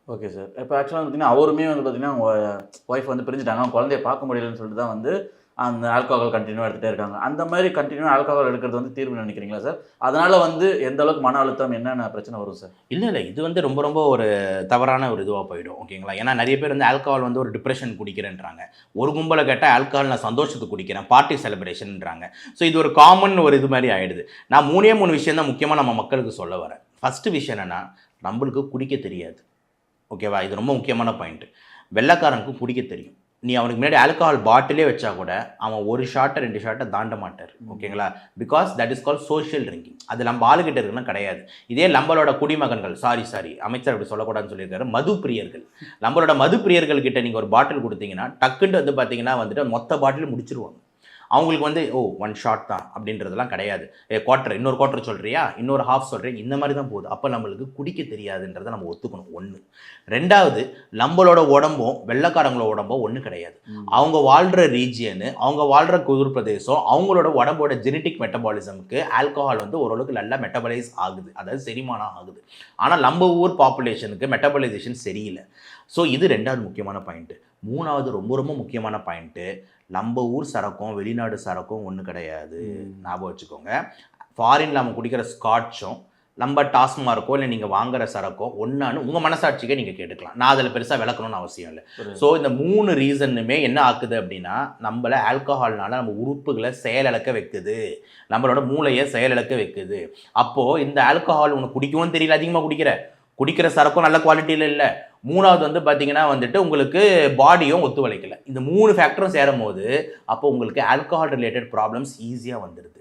Okay sir. இப்போ ஆக்சுவலா பார்த்தீங்கன்னா, அவருமே வந்து பார்த்தீங்கன்னா, ஒய்ஃப் வந்து பிரிஞ்சுட்டாங்க. அவங்க குழந்தைய பார்க்க முடியலன்னு சொல்லிட்டு தான் வந்து அந்த ஆல்கஹால் கன்டின்யூவா எடுத்துட்டே இருக்காங்க. அந்த மாரி கன்டின்யூவா ஆல்கஹால் எடுக்கிறது வந்து தீர்வுன்னு நினைக்கிறீங்களா சார்? அதனால வந்து எந்த அளவுக்கு மன அழுத்தம், என்னென்ன பிரச்சனை வரும் சார்? இல்ல. இது வந்து ரொம்ப ரொம்ப ஒரு தவறான ஒரு இதுவா போயிடும். ஓகேங்களா? ஏன்னா நெறைய பேர் வந்து ஆல்கஹால் வந்து ஒரு டிப்ரஷன் குடிக்கிறேன்றாங்க. ஒரு கும்பல கேட்டா ஆல்கஹால் நான் சந்தோஷத்துக்கு குடிக்கிறேன். பார்ட்டி செலிப்ரேஷன்ன்றாங்க. ஸோ இது ஒரு காமன் ஒரு இது மாரி ஆயிடுது. நான் 3 விஷயம் தான் முக்கியமா நம்ம மக்களுக்கு சொல்ல வரேன். ஃபர்ஸ்ட்டு விஷயம் என்னன்னா, நம்பளுக்கு குடிக்க தெரியாது. ஓகேவா? இது ரொம்ப முக்கியமான பாயிண்ட். வெள்ளைக்காரனுக்கு குடிக்க தெரியும். நீ அவனுக்கு முன்னாடி ஆல்கஹால் பாட்டிலே வச்சா கூட, அவன் 1 ஷாட்ட 2 ஷாட்ட தாண்ட மாட்டாரு. ஓகேங்களா? Because that is called social drinking. அது நம்ம ஆளுகிட்ட இருக்குன்னா கிடையாது. இதே நம்மளோட குடிமகன்கள் சாரி அமைச்சர் அப்படி சொல்லக்கூடாதுன்னு சொல்லியிருக்காரு. மது பிரியர்கள். நம்மளோட மது பிரியர்கள் கிட்ட நீங்க ஒரு பாட்டில் குடுத்தீங்கன்னா, டக்குன்னு வந்து பார்த்தீங்கன்னா வந்துட்டு மொத்த பாட்டிலும் முடிச்சுருவாங்க. அவங்களுக்கு வந்து 1 ஷாட் தான் அப்படின்றதெல்லாம் கிடையாது. குவார்ட்டர் இன்னொரு குவார்ட்டர் சொல்றியா? இன்னொரு ஹாஃப் சொல்றியா? இந்த மாரி தான் போகுது. அப்ப நம்மளுக்கு குடிக்க தெரியாதுன்றத நம்ம ஒத்துக்கணும் 1. 2வது நம்மளோட உடம்பும், வெள்ளைக்காரங்களோட உடம்பும் ஒண்ணு கிடையாது. அவங்க வாழ்ற ரீஜியனு, அவங்க வாழ்ற குளிர் பிரதேசம், அவங்களோட உடம்போட ஜெனடிக் மெட்டபாலிசம்க்கு ஆல்கஹால் வந்து ஓரளவுக்கு நல்லா மெட்டபலைஸ் ஆகுது. அதாவது செரிமானம் ஆகுது. ஆனா நம்ம ஊர் பாப்புலேஷனுக்கு மெட்டபலைசேஷன் சரியில்ல. ஸோ இது 2வது முக்கியமான பாயிண்ட். 3வது ரொம்ப ரொம்ப முக்கியமான பாயிண்ட். நம்ம ஊர் சரக்கும், வெளிநாடு சரக்கும் ஒண்ணு கிடையாது. ஞாபகம் வச்சுக்கோங்க. ஃபாரின்ல நம்ம குடிக்கிற ஸ்காட்சும், நம்ம டாஸ்மார்க்கோ இல்ல நீங்க வாங்குற சரக்கோ ஒண்ணான்னு உங்க மனசாட்சிக்கே நீங்க கேட்டுக்கலாம். நான் அதில பெருசா விளக்கணும்னு அவசியம் இல்ல. ஸோ இந்த 3 ரீசனுமே என்ன ஆக்குது அப்படின்னா, நம்மள ஆல்கஹால்னால நம்ம உறுப்புகள செயலிழக்க வைக்குது. நம்மளோட மூளைய செயலிழக்க வைக்குது. அப்போ இந்த ஆல்கஹால் உனக்கு குடிக்கவும் தெரியல, அதிகமா குடிக்கிற சரக்கும் நல்ல குவாலிட்டியில இல்ல. 3வது வந்து பார்த்தீங்கன்னா வந்துட்டு உங்களுக்கு பாடியும் ஒத்துழைக்கல. இந்த 3 ஃபேக்டரும் சேரும்போது, அப்போ உங்களுக்கு ஆல்கஹால் ரிலேட்டட் ப்ராப்ளம்ஸ் ஈஸியா வந்துருது.